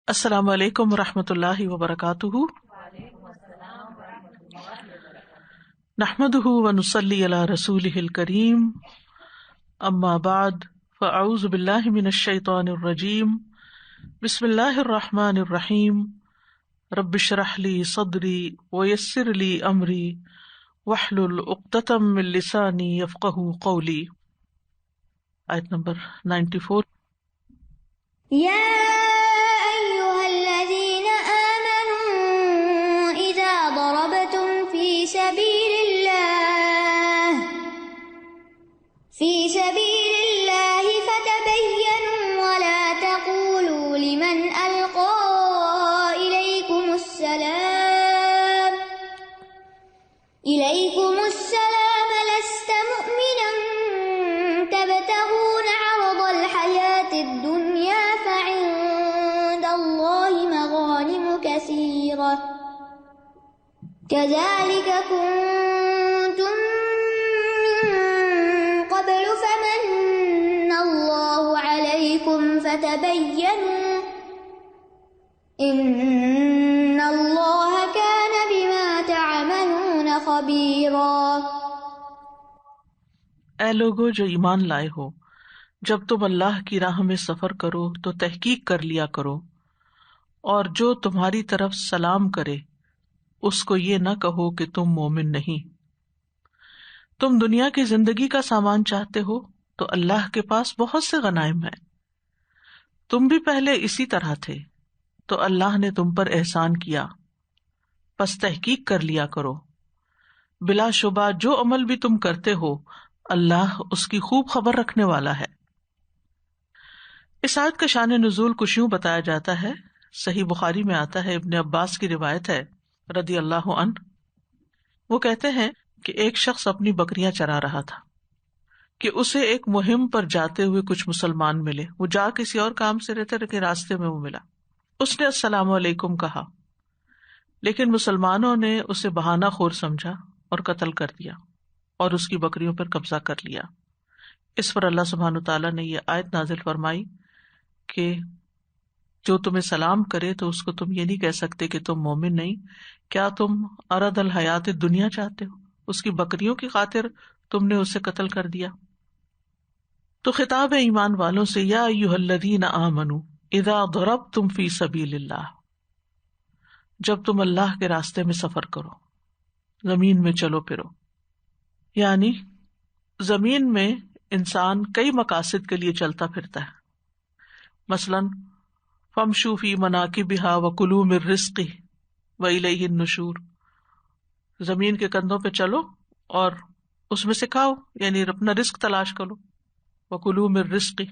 السلام علیکم ورحمۃ اللہ وبرکاتہ۔ نحمده ونصلی علی رسولہ الکریم، اما بعد فاعوذ باللہ من الشیطان الرجیم، بسم اللہ الرحمن الرحیم، رب اشرح لی صدری ویسر لی امری واحلل عقدۃ من لسانی یفقہوا قولی۔ آیت نمبر 94۔ يا أيها الذين آمنوا إذا ضربتم في سبيل الله فتبينوا ولا تقولوا لمن ألقى إليكم السلام لست مؤمنا تبتغون عرض الحياة الدنيا فعند الله مغانم كثيرة كذلك كنتم من قبل فمن الله عليكم فتبينوا إن الله كان بما تعملون خبيرا۔ اے لوگو جو ایمان لائے ہو، جب تم اللہ کی راہ میں سفر کرو تو تحقیق کر لیا کرو، اور جو تمہاری طرف سلام کرے اس کو یہ نہ کہو کہ تم مومن نہیں۔ تم دنیا کی زندگی کا سامان چاہتے ہو تو اللہ کے پاس بہت سے غنائم ہیں، تم بھی پہلے اسی طرح تھے تو اللہ نے تم پر احسان کیا، پس تحقیق کر لیا کرو، بلا شبہ جو عمل بھی تم کرتے ہو اللہ اس کی خوب خبر رکھنے والا ہے۔ اس آیت کا شان نزول کچھ یوں بتایا جاتا ہے، صحیح بخاری میں آتا ہے، ابن عباس کی روایت ہے رضی اللہ عنہ، وہ کہتے ہیں کہ ایک شخص اپنی بکریاں چرا رہا تھا کہ اسے ایک مہم پر جاتے ہوئے کچھ مسلمان ملے، وہ جا کسی اور کام سے رہتے لیکن راستے میں وہ ملا، اس نے السلام علیکم کہا، لیکن مسلمانوں نے اسے بہانہ خور سمجھا اور قتل کر دیا اور اس کی بکریوں پر قبضہ کر لیا۔ اس پر اللہ سبحانہ تعالیٰ نے یہ آیت نازل فرمائی کہ جو تمہیں سلام کرے تو اس کو تم یہ نہیں کہہ سکتے کہ تم مومن نہیں، کیا تم عرض الحیات دنیا چاہتے ہو، اس کی بکریوں کی خاطر تم نے اسے قتل کر دیا۔ تو خطاب ہے ایمان والوں سے، یا ایھا الذین آمنوا اذا ضربتم فی سبیل اللہ، جب تم اللہ کے راستے میں سفر کرو، زمین میں چلو پھرو، یعنی زمین میں انسان کئی مقاصد کے لیے چلتا پھرتا ہے، مثلاً فامشوا فی مناکبہا وکلوا من رزقہ والیہ النشور، زمین کے کندھوں پہ چلو اور اس میں سے کھاؤ، یعنی اپنا رزق تلاش کرو، وکلوا من رزقہ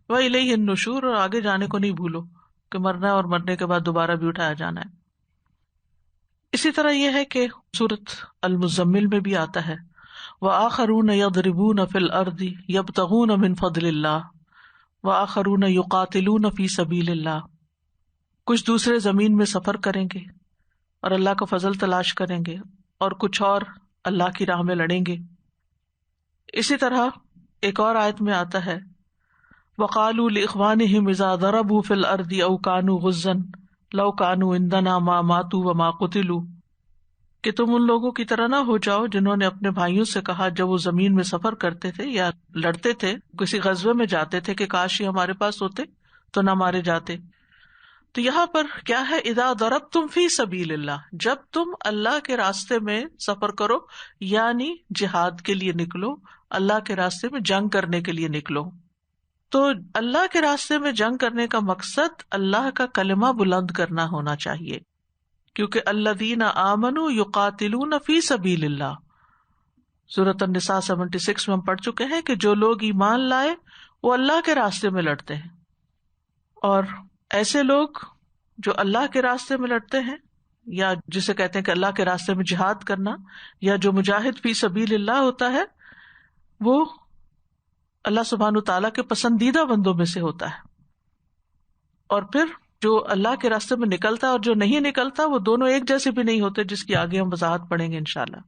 والیہ النشور، اور آگے جانے کو نہیں بھولو کہ مرنا ہے اور مرنے کے بعد دوبارہ بھی اٹھایا جانا ہے۔ اسی طرح یہ ہے کہ سورۃ المزمل میں بھی آتا ہے، وآخرون یضربون فی الارض یبتغون من فضل اللہ وآخرون یقاتلون فی سبیل اللہ، کچھ دوسرے زمین میں سفر کریں گے اور اللہ کا فضل تلاش کریں گے، اور کچھ اور اللہ کی راہ میں لڑیں گے۔ اسی طرح ایک اور آیت میں آتا ہے، وقالوا لاخوانہم اذا ضربوا فی الارض او کانوا غزا لو کانوا عندنا ما ماتوا وما قتلوا، کہ تم ان لوگوں کی طرح نہ ہو جاؤ جنہوں نے اپنے بھائیوں سے کہا جب وہ زمین میں سفر کرتے تھے یا لڑتے تھے، کسی غزوے میں جاتے تھے کہ کاش یہ ہمارے پاس ہوتے تو نہ مارے جاتے۔ تو یہاں پر کیا ہے، اذا ضربتم فی سبیل اللہ، جب تم اللہ کے راستے میں سفر کرو، یعنی جہاد کے لیے نکلو، اللہ کے راستے میں جنگ کرنے کے لیے نکلو۔ تو اللہ کے راستے میں جنگ کرنے کا مقصد اللہ کا کلمہ بلند کرنا ہونا چاہیے، کیونکہ الذین آمنوا یقاتلون فی سبیل اللہ، سورۃ النساء 76 میں ہم پڑھ چکے ہیں کہ جو لوگ ایمان لائے وہ اللہ کے راستے میں لڑتے ہیں، اور ایسے لوگ جو اللہ کے راستے میں لڑتے ہیں، یا جسے کہتے ہیں کہ اللہ کے راستے میں جہاد کرنا، یا جو مجاہد فی سبیل اللہ ہوتا ہے، وہ اللہ سبحانہ تعالیٰ کے پسندیدہ بندوں میں سے ہوتا ہے۔ اور پھر جو اللہ کے راستے میں نکلتا ہے اور جو نہیں نکلتا، وہ دونوں ایک جیسے بھی نہیں ہوتے، جس کی آگے ہم وضاحت پڑھیں گے انشاءاللہ۔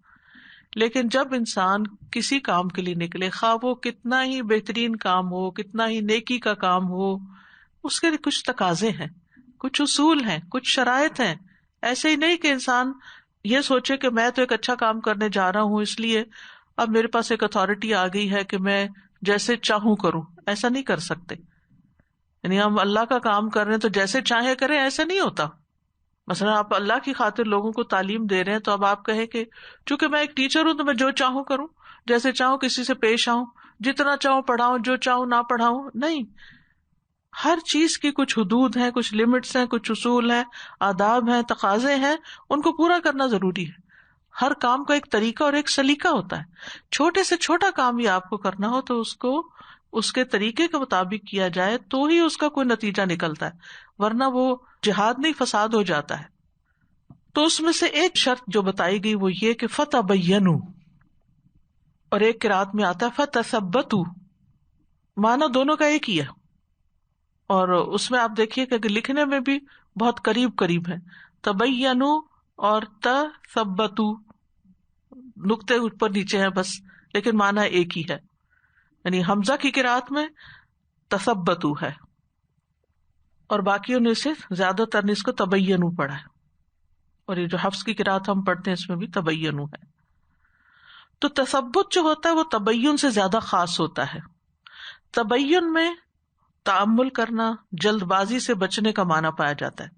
لیکن جب انسان کسی کام کے لیے نکلے، خواہ وہ کتنا ہی بہترین کام ہو، کتنا ہی نیکی کا کام ہو، اس کے کچھ تقاضے ہیں کچھ اصول ہیں، کچھ شرائط ہیں. ایسے ہی نہیں کہ انسان یہ سوچے کہ میں تو ایک اچھا کام کرنے جا رہا ہوں اس لیے اب میرے پاس ایک اتھارٹی آ گئی ہے کہ میں جیسے چاہوں کروں. ایسا نہیں کر سکتے. یعنی ہم اللہ کا کام کر رہے ہیں تو جیسے چاہے کریں، ایسا نہیں ہوتا. مثلا آپ اللہ کی خاطر لوگوں کو تعلیم دے رہے ہیں تو اب آپ کہیں کہ چونکہ میں ایک ٹیچر ہوں تو میں جو چاہوں کروں، جیسے چاہوں کسی سے پیش آؤں، جتنا چاہوں پڑھاؤں، جو چاہوں نہ پڑھاؤں. نہیں، ہر چیز کی کچھ حدود ہیں، کچھ لمٹس ہیں، کچھ اصول ہیں، آداب ہیں، تقاضے ہیں، ان کو پورا کرنا ضروری ہے. ہر کام کا ایک طریقہ اور ایک سلیقہ ہوتا ہے. چھوٹے سے چھوٹا کام بھی آپ کو کرنا ہو تو اس کو اس کے طریقے کے مطابق کیا جائے تو ہی اس کا کوئی نتیجہ نکلتا ہے، ورنہ وہ جہاد نہیں، فساد ہو جاتا ہے. تو اس میں سے ایک شرط جو بتائی گئی وہ یہ کہ فتبینوا، اور ایک قرات میں آتا ہے فتثبتوا. معنی دونوں کا ایک ہی ہے، اور اس میں آپ دیکھیے کہ لکھنے میں بھی بہت قریب قریب ہے. تبینوا اور تثبتوا، نقطے اوپر نیچے ہیں بس، لیکن معنی ایک ہی ہے. یعنی حمزہ کی قرات میں تثبتوا ہے اور باقیوں نے سے زیادہ تر نے اس کو تبینوا پڑھا ہے، اور یہ جو حفص کی قرات ہم پڑھتے ہیں اس میں بھی تبینوا ہے. تو تثبت جو ہوتا ہے وہ تبین سے زیادہ خاص ہوتا ہے. تبین میں تأمل کرنا، جلد بازی سے بچنے کا معنی پایا جاتا ہے،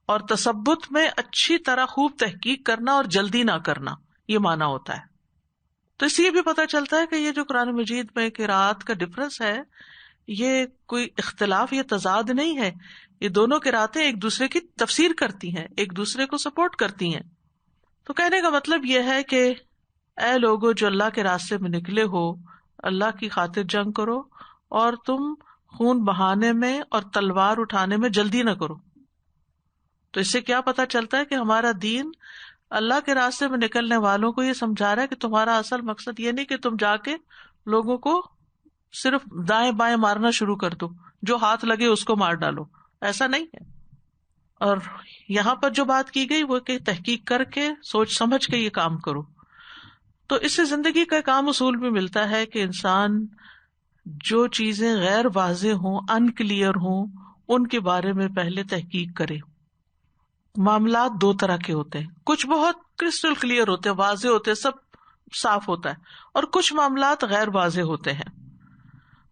اور تثبت میں اچھی طرح خوب تحقیق کرنا اور جلدی نہ کرنا، یہ معنی ہوتا ہے. تو اس لیے بھی پتہ چلتا ہے کہ یہ جو قرآن مجید میں قرات کا ڈفرنس ہے یہ کوئی اختلاف یا تضاد نہیں ہے. یہ دونوں قراتیں ایک دوسرے کی تفسیر کرتی ہیں، ایک دوسرے کو سپورٹ کرتی ہیں. تو کہنے کا مطلب یہ ہے کہ اے لوگو جو اللہ کے راستے میں نکلے ہو، اللہ کی خاطر جنگ کرو، اور تم خون بہانے میں اور تلوار اٹھانے میں جلدی نہ کرو. تو اس سے کیا پتا چلتا ہے کہ ہمارا دین اللہ کے راستے میں نکلنے والوں کو یہ سمجھا رہا ہے کہ تمہارا اصل مقصد یہ نہیں کہ تم جا کے لوگوں کو صرف دائیں بائیں مارنا شروع کر دو، جو ہاتھ لگے اس کو مار ڈالو. ایسا نہیں ہے. اور یہاں پر جو بات کی گئی وہ کہ تحقیق کر کے سوچ سمجھ کے یہ کام کرو. تو اس سے زندگی کا ایک عام اصول بھی ملتا ہے کہ انسان جو چیزیں غیر واضح ہوں، ان کلیئر ہوں، ان کے بارے میں پہلے تحقیق کرے. معاملات دو طرح کے ہوتے ہیں، کچھ بہت کرسٹل کلیئر ہوتے ہیں، واضح ہوتے ہیں، سب صاف ہوتا ہے، اور کچھ معاملات غیر واضح ہوتے ہیں.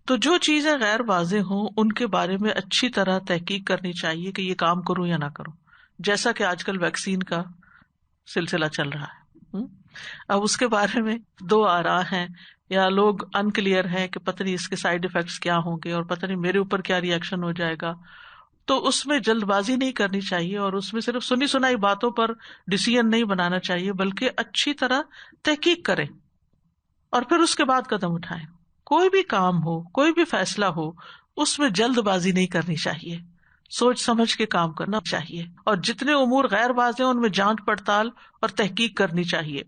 تو جو چیزیں غیر واضح ہوں ان کے بارے میں اچھی طرح تحقیق کرنی چاہیے کہ یہ کام کروں یا نہ کروں. جیسا کہ آج کل ویکسین کا سلسلہ چل رہا ہے، اب اس کے بارے میں دو آراء ہیں، یا لوگ ان کلیئر ہیں کہ پتہ نہیں اس کے سائیڈ ایفیکٹس کیا ہوں گے اور پتہ نہیں میرے اوپر کیا ری ایکشن ہو جائے گا. تو اس میں جلد بازی نہیں کرنی چاہیے، اور اس میں صرف سنی سنائی باتوں پر ڈیسیژن نہیں بنانا چاہیے، بلکہ اچھی طرح تحقیق کریں اور پھر اس کے بعد قدم اٹھائیں. کوئی بھی کام ہو، کوئی بھی فیصلہ ہو، اس میں جلد بازی نہیں کرنی چاہیے، سوچ سمجھ کے کام کرنا چاہیے. اور جتنے امور غیر واضح ہیں ان میں جانچ پڑتال اور تحقیق کرنی چاہیے.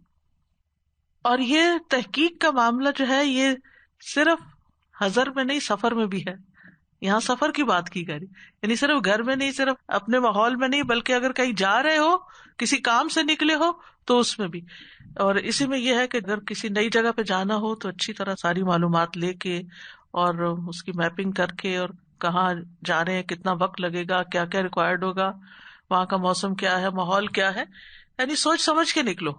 اور یہ تحقیق کا معاملہ جو ہے یہ صرف حضر میں نہیں، سفر میں بھی ہے. یہاں سفر کی بات کی گئی، یعنی صرف گھر میں نہیں، صرف اپنے ماحول میں نہیں، بلکہ اگر کہیں جا رہے ہو، کسی کام سے نکلے ہو تو اس میں بھی. اور اسی میں یہ ہے کہ اگر کسی نئی جگہ پہ جانا ہو تو اچھی طرح ساری معلومات لے کے اور اس کی میپنگ کر کے، اور کہاں جا رہے ہیں، کتنا وقت لگے گا، کیا کیا ریکوائرڈ ہوگا، وہاں کا موسم کیا ہے، ماحول کیا ہے، یعنی سوچ سمجھ کے نکلو.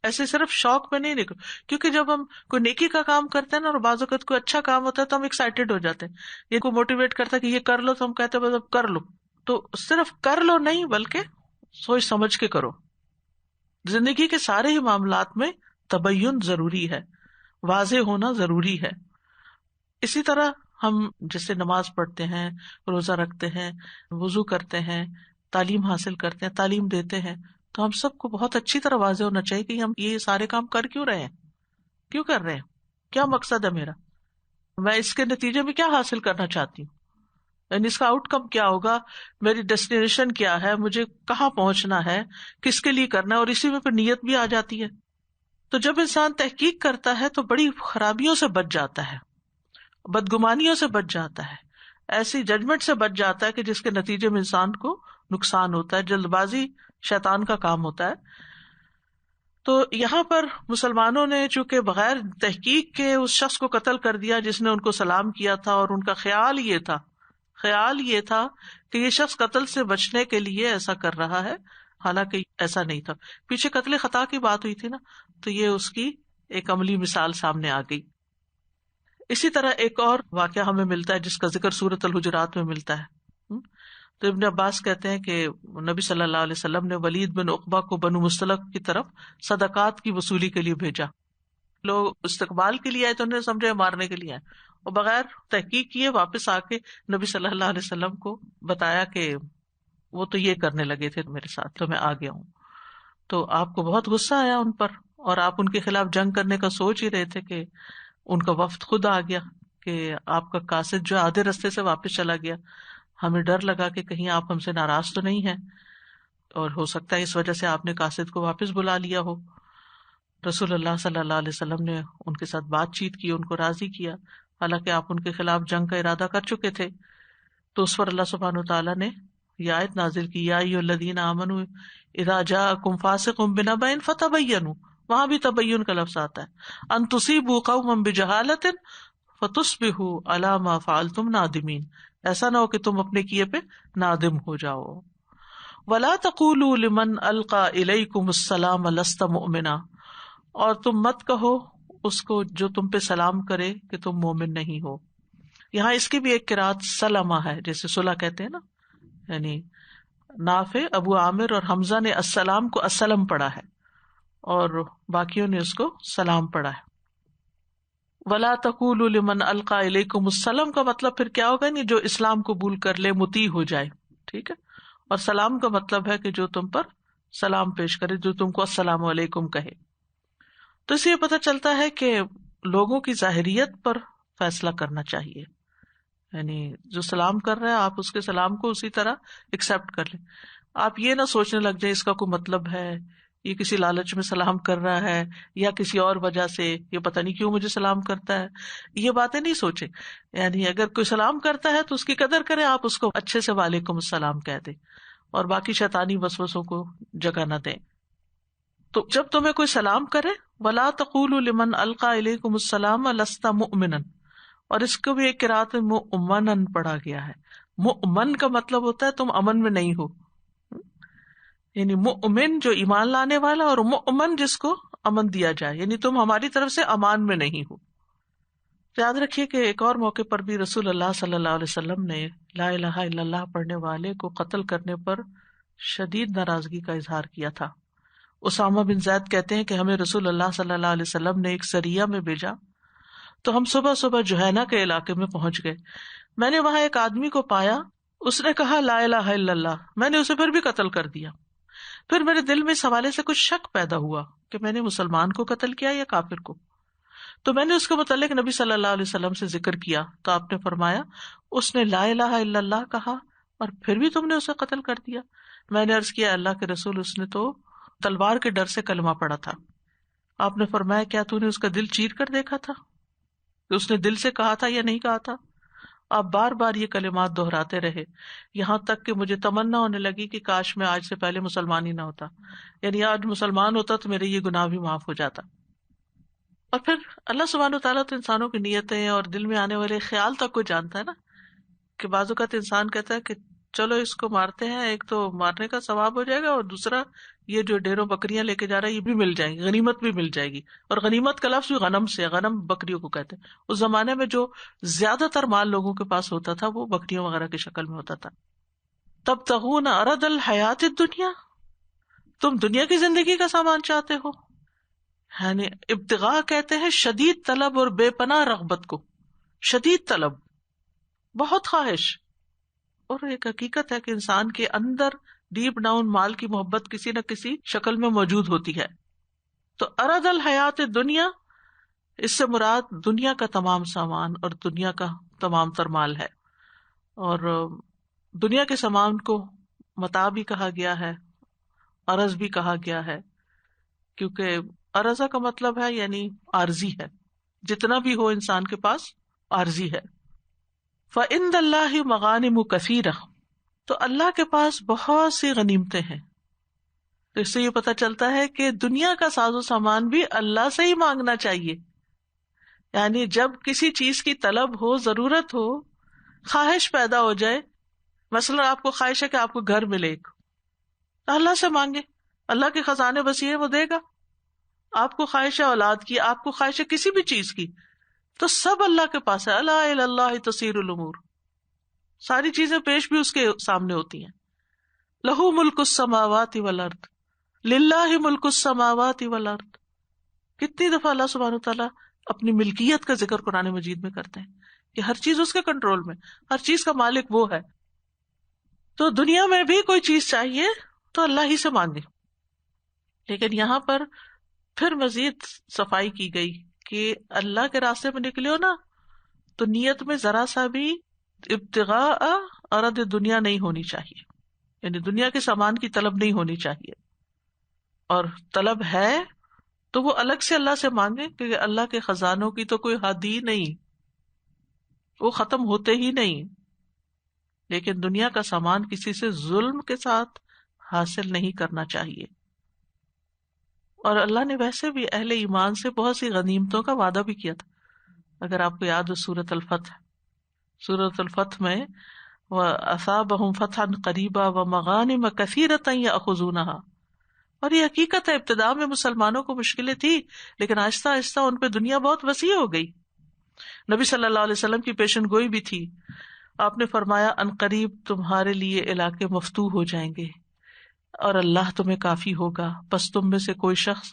ایسے صرف شوق میں نہیں نکلو، کیونکہ جب ہم کوئی نیکی کا کام کرتے ہیں نا، اور بعض اوقات کوئی اچھا کام ہوتا ہے تو ہم ایکسائٹیڈ ہو جاتے ہیں، یہ کوئی موٹیویٹ کرتا ہے کہ یہ کر لو تو ہم کہتے ہیں بس اب کر لو. تو صرف کر لو نہیں، بلکہ سوچ سمجھ کے کرو. زندگی کے سارے ہی معاملات میں تبین ضروری ہے، واضح ہونا ضروری ہے. اسی طرح ہم جیسے نماز پڑھتے ہیں، روزہ رکھتے ہیں، وضو کرتے ہیں، تعلیم حاصل کرتے ہیں، تعلیم دیتے ہیں، تو ہم سب کو بہت اچھی طرح واضح ہونا چاہیے کہ ہم یہ سارے کام کر کیوں رہے ہیں، کیوں کر رہے ہیں، کیا مقصد ہے میرا، میں اس کے نتیجے میں کیا حاصل کرنا چاہتی ہوں، یعنی اس کا آؤٹ کم کیا ہوگا، میری ڈیسٹینیشن کیا ہے، مجھے کہاں پہنچنا ہے، کس کے لیے کرنا ہے. اور اسی میں پھر نیت بھی آ جاتی ہے. تو جب انسان تحقیق کرتا ہے تو بڑی خرابیوں سے بچ جاتا ہے، بدگمانیوں سے بچ جاتا ہے، ایسی ججمنٹ سے بچ جاتا ہے کہ جس کے نتیجے میں انسان کو نقصان ہوتا ہے. جلد بازی شیطان کا کام ہوتا ہے. تو یہاں پر مسلمانوں نے چونکہ بغیر تحقیق کے اس شخص کو قتل کر دیا جس نے ان کو سلام کیا تھا، اور ان کا خیال یہ تھا خیال یہ تھا کہ یہ شخص قتل سے بچنے کے لیے ایسا کر رہا ہے، حالانکہ ایسا نہیں تھا. پیچھے قتل خطا کی بات ہوئی تھی نا، تو یہ اس کی ایک عملی مثال سامنے آ گئی. اسی طرح ایک اور واقعہ ہمیں ملتا ہے جس کا ذکر سورۃ الحجرات میں ملتا ہے. تو ابن عباس کہتے ہیں کہ نبی صلی اللہ علیہ وسلم نے ولید بن عقبہ کو بنو مستلق کی طرف صدقات کی وصولی کے لیے بھیجا. لوگ استقبال کے لیے آئے تو انہوں نے سمجھے مارنے کے لیے آئے، اور بغیر تحقیق کیے واپس آ کے نبی صلی اللہ علیہ وسلم کو بتایا کہ وہ تو یہ کرنے لگے تھے میرے ساتھ، تو میں آ گیا ہوں. تو آپ کو بہت غصہ آیا ان پر، اور آپ ان کے خلاف جنگ کرنے کا سوچ ہی رہے تھے کہ ان کا وفد خود آ گیا کہ آپ کا قاصد جو آدھے رستے سے واپس چلا گیا. ہمیں ڈر لگا کہ کہیں آپ ہم سے ناراض تو نہیں ہیں، اور ہو سکتا ہے اس وجہ سے آپ نے قاصد کو واپس بلا لیا ہو. رسول اللہ صلی اللہ علیہ وسلم نے ان کے ساتھ بات چیت کی، ان کو راضی کیا، حالانکہ آپ ان کے خلاف جنگ کا ارادہ کر چکے تھے. تو اس پر اللہ سبحانہ وتعالیٰ نے یہ آیت نازل کی، یا ایھا الذین آمنوا اذا جاءکم فاسق بنبأ فتبینوا، وہاں بھی تبین کا لفظ آتا ہے، ان تصیبوا قوما بجہالۃ فتصبحوا علی ما فعلتم نادمین، ایسا نہ ہو کہ تم اپنے کیے پہ نادم ہو جاؤ. ولا تقولوا لمن القى الیکم السلام لست مؤمنا، اور تم مت کہو اس کو جو تم پہ سلام کرے کہ تم مومن نہیں ہو. یہاں اس کی بھی ایک قرات سلمہ ہے، جیسے صلح کہتے ہیں نا، یعنی نافع، ابو عامر اور حمزہ نے السلام کو السلم پڑھا ہے اور باقیوں نے اس کو سلام پڑھا ہے. ولا تقولوا لمن القى الیکم السلام کا مطلب پھر کیا ہوگا؟ نہیں جو اسلام قبول کر لے، مطیع ہو جائے، ٹھیک ہے. اور سلام کا مطلب ہے کہ جو تم پر سلام پیش کرے، جو تم کو السلام علیکم کہے. تو اس سے یہ پتہ چلتا ہے کہ لوگوں کی ظاہریت پر فیصلہ کرنا چاہیے، یعنی جو سلام کر رہا ہے آپ اس کے سلام کو اسی طرح ایکسپٹ کر لیں. آپ یہ نہ سوچنے لگ جائیں اس کا کوئی مطلب ہے، یہ کسی لالچ میں سلام کر رہا ہے یا کسی اور وجہ سے، یہ پتہ نہیں کیوں مجھے سلام کرتا ہے، یہ باتیں نہیں سوچیں. یعنی اگر کوئی سلام کرتا ہے تو اس کی قدر کریں، آپ اس کو اچھے سے وعلیکم السلام کہہ دیں اور باقی شیطانی وسوسوں کو جگہ نہ دیں. تو جب تمہیں کوئی سلام کرے، ولا تقولوا لمن القى الیکم السلام لست مؤمنا، اور اس کو بھی ایک قرات میں مؤمنا پڑھا گیا ہے. مؤمن کا مطلب ہوتا ہے تم امن میں نہیں ہو، یعنی مؤمن جو ایمان لانے والا، اور مؤمن جس کو امن دیا جائے، یعنی تم ہماری طرف سے امان میں نہیں ہو. یاد رکھیے کہ ایک اور موقع پر بھی رسول اللہ صلی اللہ علیہ وسلم نے لا الہ الا اللہ پڑھنے والے کو قتل کرنے پر شدید ناراضگی کا اظہار کیا تھا. اسامہ بن زید کہتے ہیں کہ ہمیں رسول اللہ صلی اللہ علیہ وسلم نے ایک سریہ میں بھیجا تو ہم صبح صبح جوہینہ کے علاقے میں پہنچ گئے. میں نے وہاں ایک آدمی کو پایا، اس نے کہا لا الہ الا اللہ، میں نے اسے پھر بھی قتل کر دیا. پھر میرے دل میں اس حوالے سے کچھ شک پیدا ہوا کہ میں نے مسلمان کو قتل کیا یا کافر کو. تو میں نے اس کے متعلق نبی صلی اللہ علیہ وسلم سے ذکر کیا تو آپ نے فرمایا اس نے لا الہ الا اللہ کہا اور پھر بھی تم نے اسے قتل کر دیا. میں نے عرض کیا اللہ کے رسول، اس نے تو تلوار کے ڈر سے کلمہ پڑا تھا. آپ نے فرمایا کیا تو نے اس کا دل چیر کر دیکھا تھا کہ اس نے دل سے کہا تھا یا نہیں کہا تھا؟ آپ بار بار یہ کلمات دہراتے رہے یہاں تک کہ مجھے تمنا ہونے لگی کہ کاش میں آج سے پہلے مسلمان ہی نہ ہوتا، یعنی آج مسلمان ہوتا تو میرے یہ گناہ بھی معاف ہو جاتا. اور پھر اللہ سبحانہ وتعالیٰ تو انسانوں کی نیتیں اور دل میں آنے والے خیال تک کو جانتا ہے نا، کہ بعض اوقات انسان کہتا ہے کہ چلو اس کو مارتے ہیں، ایک تو مارنے کا ثواب ہو جائے گا اور دوسرا یہ جو ڈیروں بکریاں لے کے جا رہا ہے یہ بھی مل جائیں گی، غنیمت بھی مل جائے گی. اور غنیمت کا لفظ بھی غنم سے، غنم بکریوں کو کہتے ہیں. اس زمانے میں جو زیادہ تر مال لوگوں کے پاس ہوتا تھا وہ بکریوں وغیرہ کی شکل میں ہوتا تھا. تبتغون عرض الحیات الدنیا، تم دنیا کی زندگی کا سامان چاہتے ہو. یعنی ابتغاء کہتے ہیں شدید طلب اور بے پناہ رغبت کو، شدید طلب، بہت خواہش. اور ایک حقیقت ہے کہ انسان کے اندر ڈیپ ڈاؤن مال کی محبت کسی نہ کسی شکل میں موجود ہوتی ہے. تو عرض الحیات دنیا، اس سے مراد دنیا کا تمام سامان اور دنیا کا تمام تر مال ہے. اور دنیا کے سامان کو متاع بھی کہا گیا ہے، عرض بھی کہا گیا ہے، کیونکہ عرضہ کا مطلب ہے یعنی عارضی ہے، جتنا بھی ہو انسان کے پاس عارضی ہے. فَإِنَّ اللَّهِ مَغَانِمُ كَثِيرَةٌ، تو اللہ کے پاس بہت سی غنیمتیں ہیں. تو اس سے یہ پتہ چلتا ہے کہ دنیا کا ساز و سامان بھی اللہ سے ہی مانگنا چاہیے. یعنی جب کسی چیز کی طلب ہو، ضرورت ہو، خواہش پیدا ہو جائے، مثلا آپ کو خواہش ہے کہ آپ کو گھر ملے ایک، اللہ سے مانگے، اللہ کے خزانے وسیع ہیں، وہ دے گا. آپ کو خواہش ہے اولاد کی، آپ کو خواہش ہے کسی بھی چیز کی، تو سب اللہ کے پاس ہے. الا الی اللہ تصیر الامور، ساری چیزیں پیش بھی اس کے سامنے ہوتی ہیں. لہو ملک السماوات والارض، للہ ملک السماوات والارض. کتنی دفعہ اللہ سبحانہ وتعالیٰ اپنی ملکیت کا ذکر قرآن مجید میں کرتے ہیں کہ ہر چیز اس کے کنٹرول میں، ہر چیز کا مالک وہ ہے. تو دنیا میں بھی کوئی چیز چاہیے تو اللہ ہی سے مانگے. لیکن یہاں پر پھر مزید صفائی کی گئی کہ اللہ کے راستے میں نکلے ہو نا تو نیت میں ذرا سا بھی ابتغاء ارد دنیا نہیں ہونی چاہیے، یعنی دنیا کے سامان کی طلب نہیں ہونی چاہیے. اور طلب ہے تو وہ الگ سے اللہ سے مانگے، کیونکہ اللہ کے خزانوں کی تو کوئی حد ہی نہیں، وہ ختم ہوتے ہی نہیں. لیکن دنیا کا سامان کسی سے ظلم کے ساتھ حاصل نہیں کرنا چاہیے. اور اللہ نے ویسے بھی اہل ایمان سے بہت سی غنیمتوں کا وعدہ بھی کیا تھا. اگر آپ کو یاد ہو سورۃ الفتح میں وَأَصَابَهُمْ فَتْحًا قَرِيبًا وَمَغَانِمَ كَثِيرَةً يَأْخُذُونَهَا. اور یہ حقیقت ہے، ابتداء میں مسلمانوں کو مشکلیں تھی، لیکن آہستہ آہستہ ان پہ دنیا بہت وسیع ہو گئی. نبی صلی اللہ علیہ وسلم کی پیشن گوئی بھی تھی. آپ نے فرمایا ان قریب تمہارے لیے علاقے مفتوح ہو جائیں گے اور اللہ تمہیں کافی ہوگا، پس تم میں سے کوئی شخص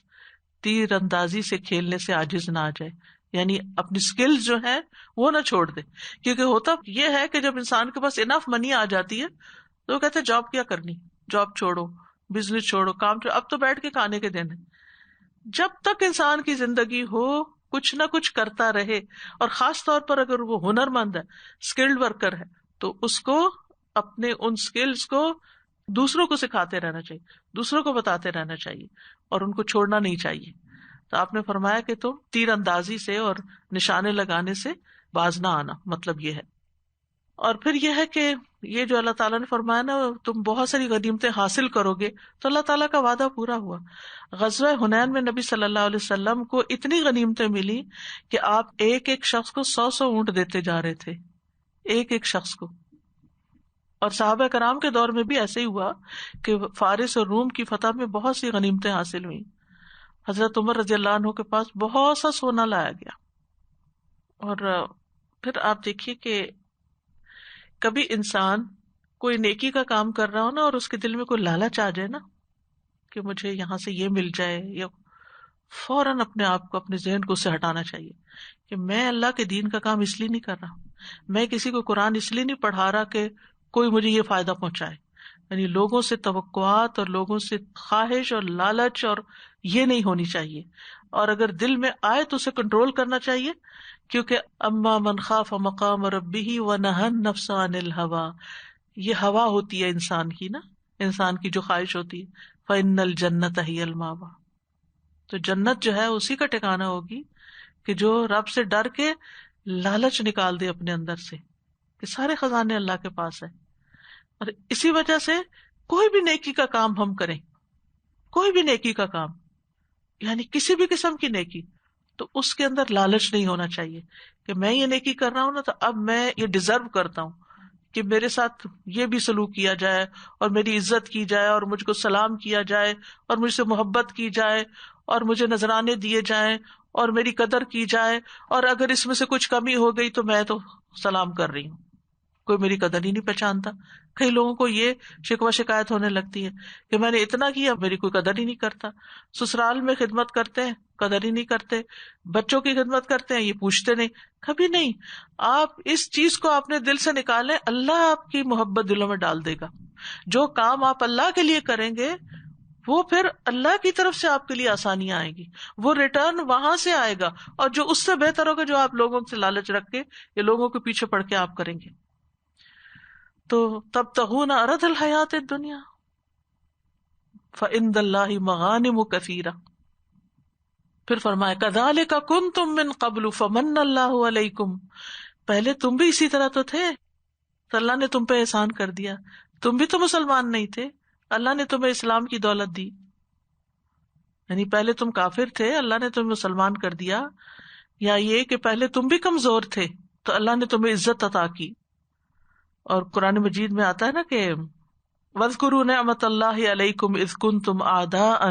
تیر اندازی سے کھیلنے سے عاجز نہ آ جائے، یعنی اپنی سکلز جو ہیں وہ نہ چھوڑ دے. کیونکہ ہوتا یہ ہے کہ جب انسان کے پاس انف منی آ جاتی ہے تو وہ کہتے ہیں جاب کیا کرنی، جاب چھوڑو، بزنس چھوڑو، کام چھوڑو، اب تو بیٹھ کے کھانے کے دن ہے. جب تک انسان کی زندگی ہو کچھ نہ کچھ کرتا رہے، اور خاص طور پر اگر وہ ہنر مند ہے، اسکلڈ ورکر ہے، تو اس کو اپنے ان سکلز کو دوسروں کو سکھاتے رہنا چاہیے، دوسروں کو بتاتے رہنا چاہیے، اور ان کو چھوڑنا نہیں چاہیے. تو آپ نے فرمایا کہ تم تیر اندازی سے اور نشانے لگانے سے باز نہ آنا، مطلب یہ ہے. اور پھر یہ ہے کہ یہ جو اللہ تعالیٰ نے فرمایا نا تم بہت ساری غنیمتیں حاصل کرو گے، تو اللہ تعالیٰ کا وعدہ پورا ہوا. غزوہ حنین میں نبی صلی اللہ علیہ وسلم کو اتنی غنیمتیں ملی کہ آپ ایک ایک شخص کو 100 اونٹ دیتے جا رہے تھے، ایک ایک شخص کو. اور صحابہ کرام کے دور میں بھی ایسے ہی ہوا کہ فارس اور روم کی فتح میں بہت سی غنیمتیں حاصل ہوئیں. حضرت عمر رضی اللہ عنہ کے پاس بہت سا سونا لایا گیا. اور پھر آپ دیکھیے کہ کبھی انسان کوئی نیکی کا کام کر رہا ہو نا اور اس کے دل میں کوئی لالچ آ جائے نا کہ مجھے یہاں سے یہ مل جائے، یا فوراً اپنے آپ کو، اپنے ذہن کو اس سے ہٹانا چاہیے کہ میں اللہ کے دین کا کام اس لیے نہیں کر رہا، میں کسی کو قرآن اس لیے نہیں پڑھا رہا کہ کوئی مجھے یہ فائدہ پہنچائے. یعنی لوگوں سے توقعات اور لوگوں سے خواہش اور لالچ اور یہ نہیں ہونی چاہیے. اور اگر دل میں آئے تو اسے کنٹرول کرنا چاہیے، کیونکہ اما من خاف مقام ربہ ونہى النفس عن الہوى، یہ ہوا ہوتی ہے انسان کی نا، انسان کی جو خواہش ہوتی ہے. فإن الجنۃ ہی المأوى، تو جنت جو ہے اسی کا ٹھکانہ ہوگی کہ جو رب سے ڈر کے لالچ نکال دے اپنے اندر سے کہ سارے خزانے اللہ کے پاس ہیں. اور اسی وجہ سے کوئی بھی نیکی کا کام ہم کریں، کوئی بھی نیکی کا کام، یعنی کسی بھی قسم کی نیکی، تو اس کے اندر لالچ نہیں ہونا چاہیے کہ میں یہ نیکی کر رہا ہوں نا تو اب میں یہ ڈیزرو کرتا ہوں کہ میرے ساتھ یہ بھی سلوک کیا جائے اور میری عزت کی جائے اور مجھ کو سلام کیا جائے اور مجھ سے محبت کی جائے اور مجھے نذرانے دیے جائیں اور میری قدر کی جائے، اور اگر اس میں سے کچھ کمی ہو گئی تو میں تو سلام کر رہی ہوں، کوئی میری قدر ہی نہیں پہچانتا. کئی لوگوں کو یہ شکوہ شکایت ہونے لگتی ہے کہ میں نے اتنا کیا، میری کوئی قدر ہی نہیں کرتا. سسرال میں خدمت کرتے ہیں، قدر ہی نہیں کرتے، بچوں کی خدمت کرتے ہیں، یہ پوچھتے نہیں، کبھی نہیں. آپ اس چیز کو اپنے دل سے نکالیں، اللہ آپ کی محبت دلوں میں ڈال دے گا. جو کام آپ اللہ کے لیے کریں گے وہ پھر اللہ کی طرف سے آپ کے لیے آسانیاں آئیں گی، وہ ریٹرن وہاں سے آئے گا، اور جو اس سے بہتر ہوگا جو آپ لوگوں سے لالچ رکھ کے یا لوگوں کے پیچھے پڑ کے آپ کریں گے. تو تبتغون عرض الحیات الدنیا فعند اللہ مغانم کثیرہ. پھر فرمایا کذالک کنتم من قبل فمن اللہ علیکم، پہلے تم بھی اسی طرح تو تھے تو اللہ نے تم پہ احسان کر دیا. تم بھی تو مسلمان نہیں تھے، اللہ نے تمہیں اسلام کی دولت دی. یعنی پہلے تم کافر تھے، اللہ نے تمہیں مسلمان کر دیا، یا یہ کہ پہلے تم بھی کمزور تھے تو اللہ نے تمہیں عزت عطا کی. اور قرآن مجید میں آتا ہے نا کہ وَاذْكُرُوا نِعْمَتَ اللَّهِ عَلَيْكُمْ إِذْ كُنْتُمْ أَعْدَاءً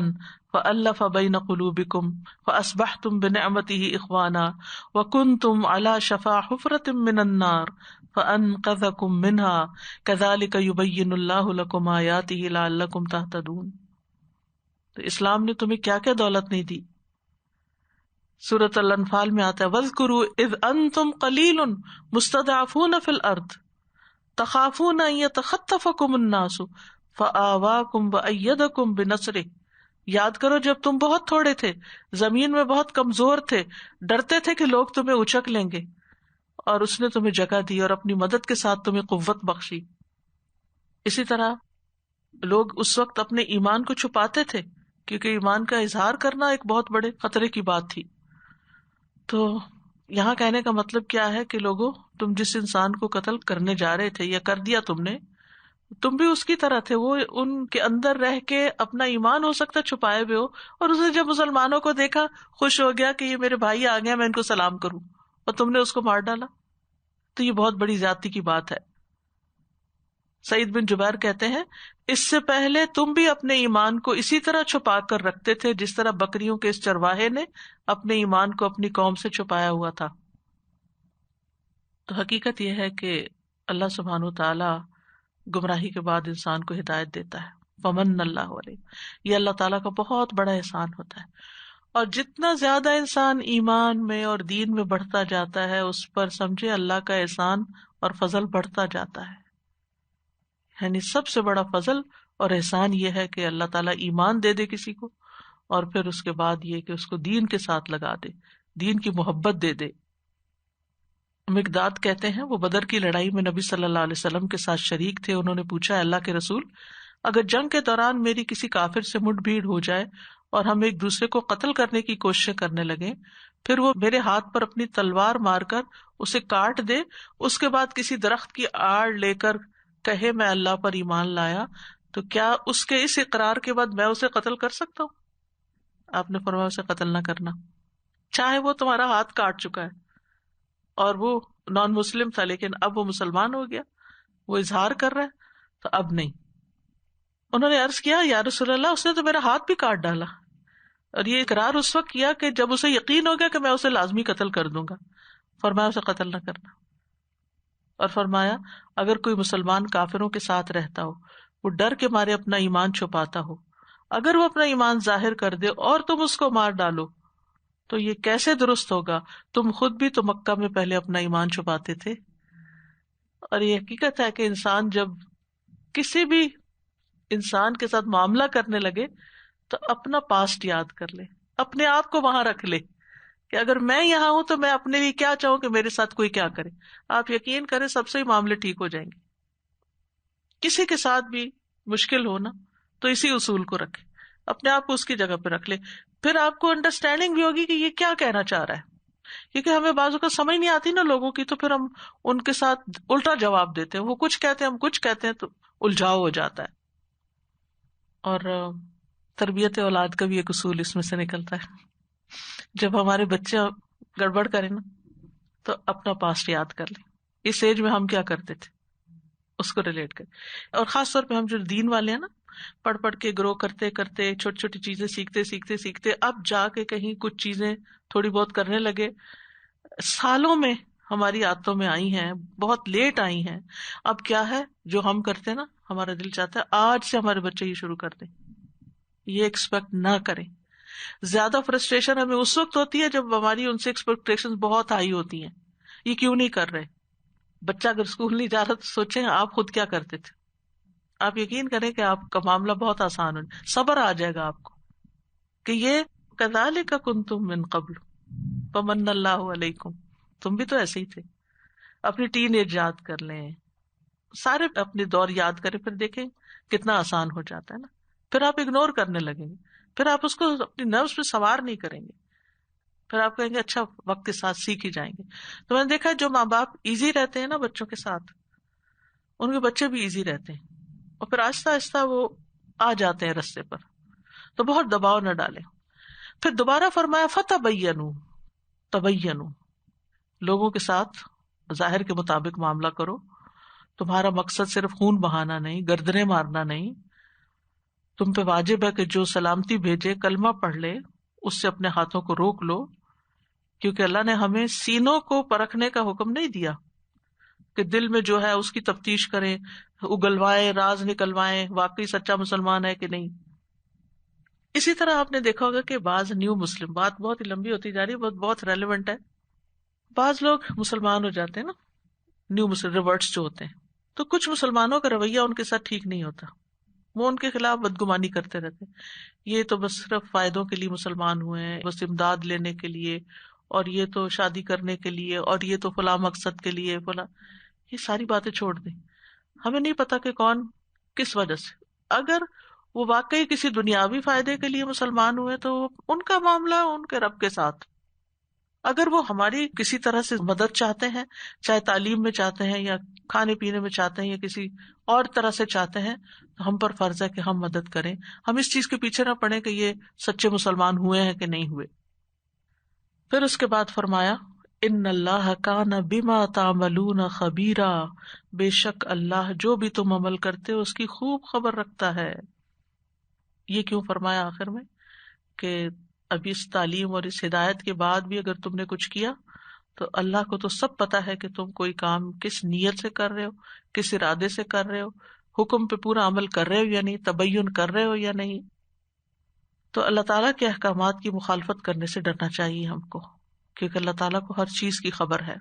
فَأَلَّفَ بَيْنَ قُلُوبِكُمْ فَأَصْبَحْتُمْ بِنِعْمَتِهِ إِخْوَانًا وَكُنْتُمْ عَلَى شَفَا حُفْرَةٍ مِّنَ النَّارِ فَأَنْقَذَكُم مِّنْهَا كَذَلِكَ يُبَيِّنُ اللَّهُ لَكُمْ آيَاتِهِ لَعَلَّكُمْ تَهْتَدُونَ. تو اسلام نے تمہیں کیا کیا دولت نہیں دی. سورۃ الانفال میں آتا ہے وَاذْكُرُوا إِذْ أَنْتُمْ قَلِيلٌ مُسْتَضْعَفُونَ فِي الْأَرْضِ تخافون ان يتخطفكم الناس فآواكم وأيدكم بنصره. یاد کرو جب تم بہت تھوڑے تھے، زمین میں بہت کمزور تھے، ڈرتے تھے کہ لوگ تمہیں اچک لیں گے، اور اس نے تمہیں جگہ دی اور اپنی مدد کے ساتھ تمہیں قوت بخشی. اسی طرح لوگ اس وقت اپنے ایمان کو چھپاتے تھے کیونکہ ایمان کا اظہار کرنا ایک بہت بڑے خطرے کی بات تھی. تو یہاں کہنے کا مطلب کیا ہے کہ لوگوں، تم جس انسان کو قتل کرنے جا رہے تھے یا کر دیا تم نے، تم بھی اس کی طرح تھے. وہ ان کے اندر رہ کے اپنا ایمان ہو سکتا چھپائے ہوئے ہو، اور اس نے جب مسلمانوں کو دیکھا خوش ہو گیا کہ یہ میرے بھائی آ گئے، میں ان کو سلام کروں، اور تم نے اس کو مار ڈالا. تو یہ بہت بڑی زیادتی کی بات ہے. سعید بن جبیر کہتے ہیں اس سے پہلے تم بھی اپنے ایمان کو اسی طرح چھپا کر رکھتے تھے جس طرح بکریوں کے اس چرواہے نے اپنے ایمان کو اپنی قوم سے چھپایا ہوا تھا. تو حقیقت یہ ہے کہ اللہ سبحانہ وتعالی گمراہی کے بعد انسان کو ہدایت دیتا ہے. فمن اللہ علیہ، یہ اللہ تعالیٰ کا بہت بڑا احسان ہوتا ہے. اور جتنا زیادہ انسان ایمان میں اور دین میں بڑھتا جاتا ہے اس پر سمجھے اللہ کا احسان اور فضل بڑھتا جاتا ہے. یعنی سب سے بڑا فضل اور احسان یہ ہے کہ اللہ تعالیٰ ایمان دے دے کسی کو، اور پھر اس کے بعد یہ کہ اس کو دین کے ساتھ لگا دے، دین کی محبت دے دے. مقداد کہتے ہیں وہ بدر کی لڑائی میں نبی صلی اللہ علیہ وسلم کے ساتھ شریک تھے. انہوں نے پوچھا اللہ کے رسول، اگر جنگ کے دوران میری کسی کافر سے مٹ بھیڑ ہو جائے اور ہم ایک دوسرے کو قتل کرنے کی کوشش کرنے لگے، پھر وہ میرے ہاتھ پر اپنی تلوار مار کر اسے کاٹ دے، اس کے بعد کسی درخت کی آڑ لے کر کہے میں اللہ پر ایمان لایا، تو کیا اس کے اس اقرار کے بعد میں اسے قتل کر سکتا ہوں؟ آپ نے فرمایا اسے قتل نہ کرنا، چاہے وہ تمہارا ہاتھ کاٹ چکا ہے اور وہ نان مسلم تھا لیکن اب وہ مسلمان ہو گیا، وہ اظہار کر رہا ہے، تو اب نہیں. انہوں نے عرض کیا یا رسول اللہ اس نے تو میرا ہاتھ بھی کاٹ ڈالا، اور یہ اقرار اس وقت کیا کہ جب اسے یقین ہو گیا کہ میں اسے لازمی قتل کر دوں گا. فرمایا اسے قتل نہ کرنا. اور فرمایا اگر کوئی مسلمان کافروں کے ساتھ رہتا ہو، وہ ڈر کے مارے اپنا ایمان چھپاتا ہو، اگر وہ اپنا ایمان ظاہر کر دے اور تم اس کو مار ڈالو تو یہ کیسے درست ہوگا؟ تم خود بھی تو مکہ میں پہلے اپنا ایمان چھپاتے تھے. اور یہ حقیقت ہے کہ انسان جب کسی بھی انسان کے ساتھ معاملہ کرنے لگے تو اپنا پاسٹ یاد کر لے، اپنے آپ کو وہاں رکھ لے کہ اگر میں یہاں ہوں تو میں اپنے لیے کیا چاہوں کہ میرے ساتھ کوئی کیا کرے. آپ یقین کریں سب سے ہی معاملے ٹھیک ہو جائیں گے. کسی کے ساتھ بھی مشکل ہو نا تو اسی اصول کو رکھے، اپنے آپ کو اس کی جگہ پہ رکھ لے، پھر آپ کو انڈرسٹینڈنگ بھی ہوگی کہ یہ کیا کہنا چاہ رہا ہے. کیونکہ ہمیں بعض اوقات سمجھ نہیں آتی نا لوگوں کی، تو پھر ہم ان کے ساتھ الٹا جواب دیتے ہیں، وہ کچھ کہتے ہیں ہم کچھ کہتے ہیں، تو الجھاؤ ہو جاتا ہے. اور تربیت اولاد کا بھی ایک اصول اس میں سے نکلتا ہے. جب ہمارے بچے گڑبڑ کریں نا تو اپنا پاسٹ یاد کر لیں، اس ایج میں ہم کیا کرتے تھے اس کو ریلیٹ کریں. اور خاص طور پہ ہم جو دین والے ہیں نا، پڑھ پڑھ کے گرو کرتے کرتے چھوٹی چھوٹی چیزیں سیکھتے اب جا کے کہیں کچھ چیزیں تھوڑی بہت کرنے لگے، سالوں میں ہماری عادتوں میں آئی ہیں، بہت لیٹ آئی ہیں. اب کیا ہے جو ہم کرتے ہیں نا، ہمارا دل چاہتا ہے آج سے ہمارے بچے یہ شروع کر دیں. یہ ایکسپیکٹ نہ کریں. زیادہ فرسٹریشن ہمیں اس وقت ہوتی ہے جب ہماری ان سے ایکسپیکٹیشن بہت ہائی ہوتی ہیں. یہ کیوں نہیں کر رہے؟ بچہ اگر اسکول نہیں جا رہا تو سوچیں آپ خود کیا کرتے تھے. آپ یقین کریں کہ آپ کا معاملہ بہت آسان ہو، صبر آ جائے گا آپ کو کہ یہ کذالک کنتم من قبل فمن اللہ علیکم، تم بھی تو ایسے ہی تھے. اپنی ٹین ایج یاد کر لیں، سارے اپنے دور یاد کریں، پھر دیکھیں کتنا آسان ہو جاتا ہے نا. پھر آپ اگنور کرنے لگیں گے، پھر آپ اس کو اپنی نروس پہ سوار نہیں کریں گے، پھر آپ کہیں گے اچھا وقت کے ساتھ سیکھ ہی جائیں گے. تو میں نے دیکھا جو ماں باپ ایزی رہتے ہیں نا بچوں کے ساتھ، ان کے بچے بھی ایزی رہتے ہیں، اور پھر آہستہ آہستہ وہ آ جاتے ہیں رستے پر. تو بہت دباؤ نہ ڈالیں. پھر دوبارہ فرمایا فتبینوا، تبینوا، لوگوں کے ساتھ ظاہر کے مطابق معاملہ کرو، تمہارا مقصد صرف خون بہانا نہیں، گردنیں مارنا نہیں، تم پہ واجب ہے کہ جو سلامتی بھیجے کلمہ پڑھ لے، اس سے اپنے ہاتھوں کو روک لو، کیونکہ اللہ نے ہمیں سینوں کو پرکھنے کا حکم نہیں دیا کہ دل میں جو ہے اس کی تفتیش کریں، اگلوائیں، راز نکلوائیں، واقعی سچا مسلمان ہے کہ نہیں۔ اسی طرح آپ نے دیکھا ہوگا کہ بعض نیو مسلم، بات بہت ہی لمبی ہوتی جا رہی ہے، بہت ریلیونٹ ہے، بعض لوگ مسلمان ہو جاتے ہیں نا، نیو مسلم ریورٹس جو ہوتے ہیں، تو کچھ مسلمانوں کا رویہ ان کے ساتھ ٹھیک نہیں ہوتا، وہ ان کے خلاف بدگمانی کرتے رہتے، یہ تو بس صرف فائدوں کے لیے مسلمان ہوئے ہیں، بس امداد لینے کے لیے، اور یہ تو شادی کرنے کے لیے، اور یہ تو فلاں مقصد کے لیے فلاں، یہ ساری باتیں چھوڑ دیں۔ ہمیں نہیں پتا کہ کون کس وجہ سے، اگر وہ واقعی کسی دنیاوی فائدے کے لیے مسلمان ہوئے تو ان کا معاملہ ان کے رب کے ساتھ، اگر وہ ہماری کسی طرح سے مدد چاہتے ہیں، چاہے تعلیم میں چاہتے ہیں یا کھانے پینے میں چاہتے ہیں یا کسی اور طرح سے چاہتے ہیں، تو ہم پر فرض ہے کہ ہم مدد کریں، ہم اس چیز کے پیچھے نہ پڑیں کہ یہ سچے مسلمان ہوئے ہیں کہ نہیں ہوئے۔ پھر اس کے بعد فرمایا ان اللہ کان بما تعملون خبیرا، بے شک اللہ جو بھی تم عمل کرتے ہو اس کی خوب خبر رکھتا ہے۔ یہ کیوں فرمایا آخر میں کہ ابھی اس تعلیم اور اس ہدایت کے بعد بھی اگر تم نے کچھ کیا تو اللہ کو تو سب پتا ہے کہ تم کوئی کام کس نیت سے کر رہے ہو، کس ارادے سے کر رہے ہو، حکم پہ پورا عمل کر رہے ہو یا نہیں، تبین کر رہے ہو یا نہیں۔ تو اللہ تعالیٰ کے احکامات کی مخالفت کرنے سے ڈرنا چاہیے ہم کو، کیونکہ اللہ تعالیٰ کو ہر چیز کی خبر ہے،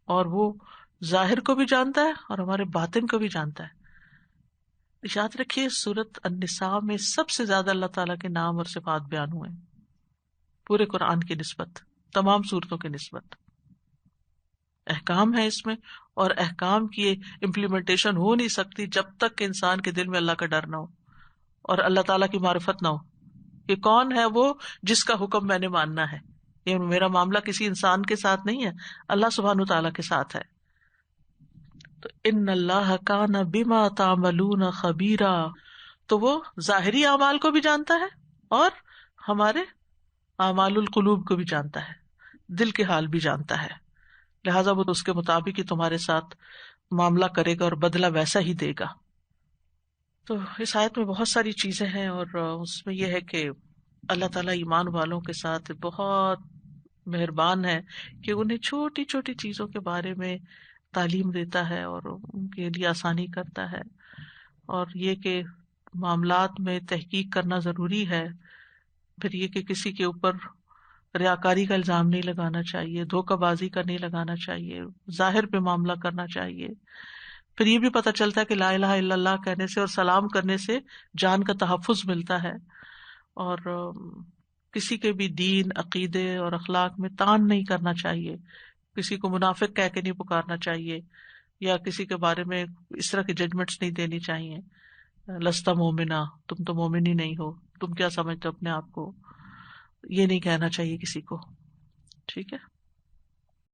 اور وہ ظاہر کو بھی جانتا ہے اور ہمارے باطن کو بھی جانتا ہے۔ یاد رکھیے سورۃ النساء میں سب سے زیادہ اللہ تعالیٰ کے نام اور صفات بیان ہوئے ہیں پورے قرآن کی نسبت، تمام صورتوں کی نسبت، احکام ہے اس میں، اور احکام کی امپلیمنٹیشن ہو نہیں سکتی جب تک کہ انسان کے دل میں اللہ کا ڈر نہ ہو اور اللہ تعالیٰ کی معرفت نہ ہو کہ کون ہے وہ جس کا حکم میں نے ماننا ہے۔ یہ میرا معاملہ کسی انسان کے ساتھ نہیں ہے، اللہ سبحانہ تعالیٰ کے ساتھ ہے۔ تو ان اللہ کان بما تعملون خبیرا، تو وہ ظاہری اعمال کو بھی جانتا ہے اور ہمارے اعمال القلوب کو بھی جانتا ہے، دل کے حال بھی جانتا ہے، لہٰذا وہ اس کے مطابق ہی تمہارے ساتھ معاملہ کرے گا اور بدلہ ویسا ہی دے گا۔ تو اس آیت میں بہت ساری چیزیں ہیں، اور اس میں یہ ہے کہ اللہ تعالیٰ ایمان والوں کے ساتھ بہت مہربان ہے کہ انہیں چھوٹی چھوٹی چیزوں کے بارے میں تعلیم دیتا ہے اور ان کے لیے آسانی کرتا ہے، اور یہ کہ معاملات میں تحقیق کرنا ضروری ہے، پھر یہ کہ کسی کے اوپر ریاکاری کا الزام نہیں لگانا چاہیے، دھوکہ بازی کا نہیں لگانا چاہیے، ظاہر پہ معاملہ کرنا چاہیے۔ پھر یہ بھی پتہ چلتا ہے کہ لا الہ الا اللہ کہنے سے اور سلام کرنے سے جان کا تحفظ ملتا ہے، اور کسی کے بھی دین، عقیدے اور اخلاق میں تان نہیں کرنا چاہیے، کسی کو منافق کہہ کے نہیں پکارنا چاہیے، یا کسی کے بارے میں اس طرح کی ججمنٹس نہیں دینی چاہیے، لستا مومنا، تم تو مومن ہی نہیں ہو، تم کیا سمجھتے ہو اپنے آپ کو، یہ نہیں کہنا چاہیے کسی کو، ٹھیک ہے۔